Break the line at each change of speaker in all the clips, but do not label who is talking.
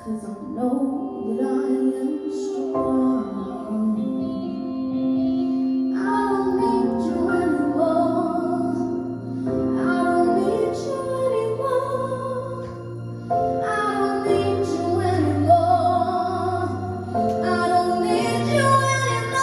'cause I know that I am strong. I don't need you anymore. I don't need you anymore. I don't need you anymore. I don't need you anymore.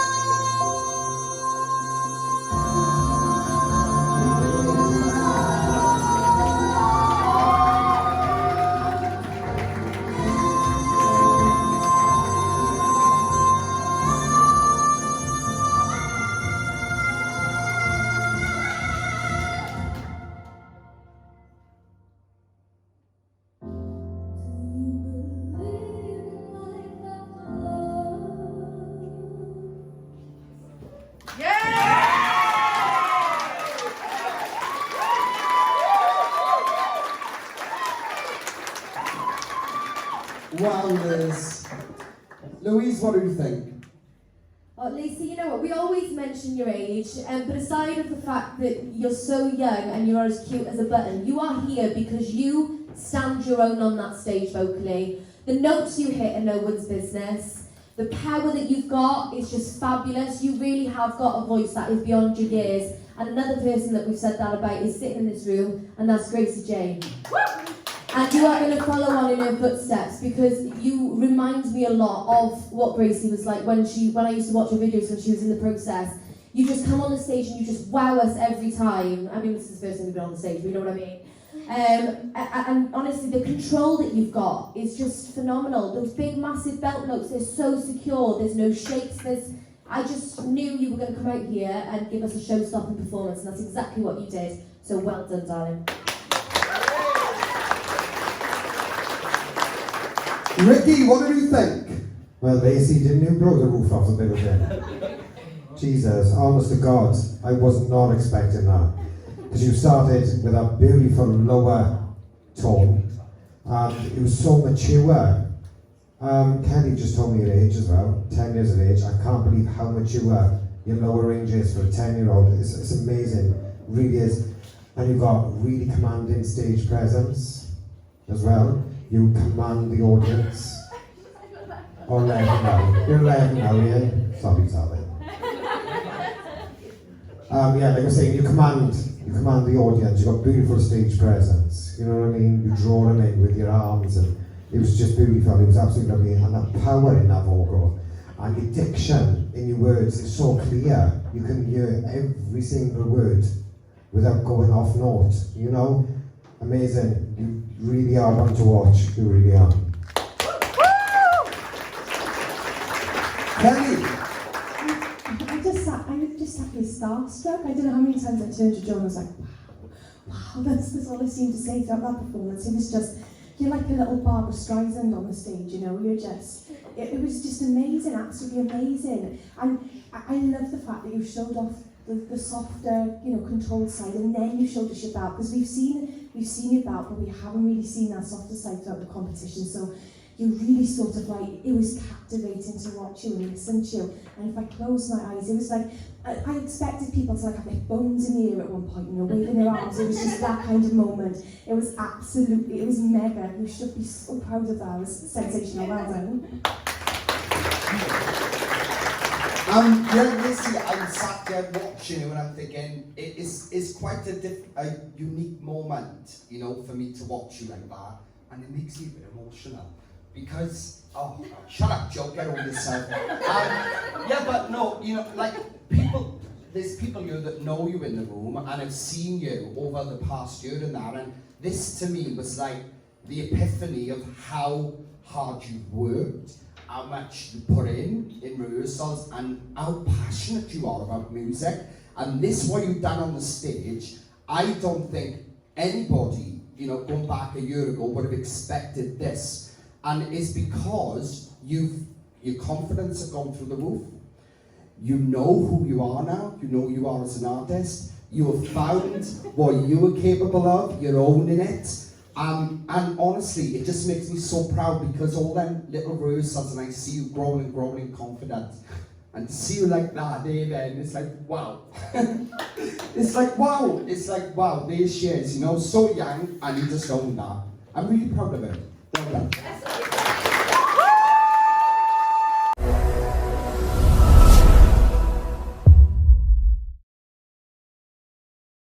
Wow, Liz. Louise, what do you think?
Oh, Lisa, you know what? We always mention your age, but aside of the fact that you're so young and you're as cute as a button, you are here because you stand your own on that stage vocally. The notes you hit are no one's business. The power that you've got is just fabulous. You really have got a voice that is beyond your years. And another person that we've said that about is sitting in this room, and that's Gracie Jane. And you are going to follow on in her footsteps because you remind me a lot of what Gracie was like when I used to watch her videos when she was in the process. You just come on the stage and you just wow us every time. I mean, this is the first time you've been on the stage, but you know what I mean. And honestly, the control that you've got is just phenomenal. Those big, massive belt notes, they're so secure. There's no shakes. I just knew you were going to come out here and give us a show-stopping performance, and that's exactly what you did. So well done, darling.
Ricky, what do you think?
Well, Lacey, didn't you blow the roof off the building? Jesus, honest to God, I was not expecting that. Because you started with a beautiful lower tone, and it was so mature. Kelly just told me your age as well, 10 years of age. I can't believe how mature your lower range is for a 10-year-old. It's amazing, it really is. And you've got really commanding stage presence as well. You command the audience. Oh, 11 now. You're 11 now, Ian. Sorry, Sally. Yeah, like I was saying, you command the audience. You've got beautiful stage presence. You know what I mean? You draw them in with your arms, and it was just beautiful. It was absolutely lovely, and that power in that vocal, and your diction in your words is so clear. You can hear every single word without going off note. You know, amazing. You really are one to watch. You really are.
Kelly!
I just sat here starstruck. I don't know how many times I turned to John and was like, wow, that's all I seemed to say throughout that performance. It was just, you're like a little Barbara Streisand on the stage, you know, it was just amazing, absolutely amazing. And I love the fact that you showed off the softer, you know, controlled side, and then you showed us your belt, because we've seen your belt, but we haven't really seen that softer side throughout the competition. So you really sort of like, it was captivating to watch you and listen to you. And if I closed my eyes, it was like, I expected people to like have their bones in the air at one point, you know, waving their arms. It was just that kind of moment. It was mega. You should be so proud of that. It was sensational. Well done.
Yeah, Lizzie, I'm sat there watching you and I'm thinking, it's quite a unique moment, you know, for me to watch you like that. And it makes me a bit emotional. Because, oh, shut up, Joe, get over yourself. Yeah, but no, you know, like, there's people here that know you in the room and have seen you over the past year and that, and this to me was like the epiphany of how hard you worked, how much you put in rehearsals, and how passionate you are about music. And this, what you've done on the stage, I don't think anybody, you know, going back a year ago would have expected this. And it's because your confidence has gone through the roof. You know who you are now. You know who you are as an artist. You have found what you were capable of. You're owning it. And honestly, it just makes me so proud, because all them little rehearsals and I see you growing and growing in confidence. And to see you like that, David, it's like, wow. It's like, wow, there she is, you know, so young, and you just own that. I'm really proud of it. Well done.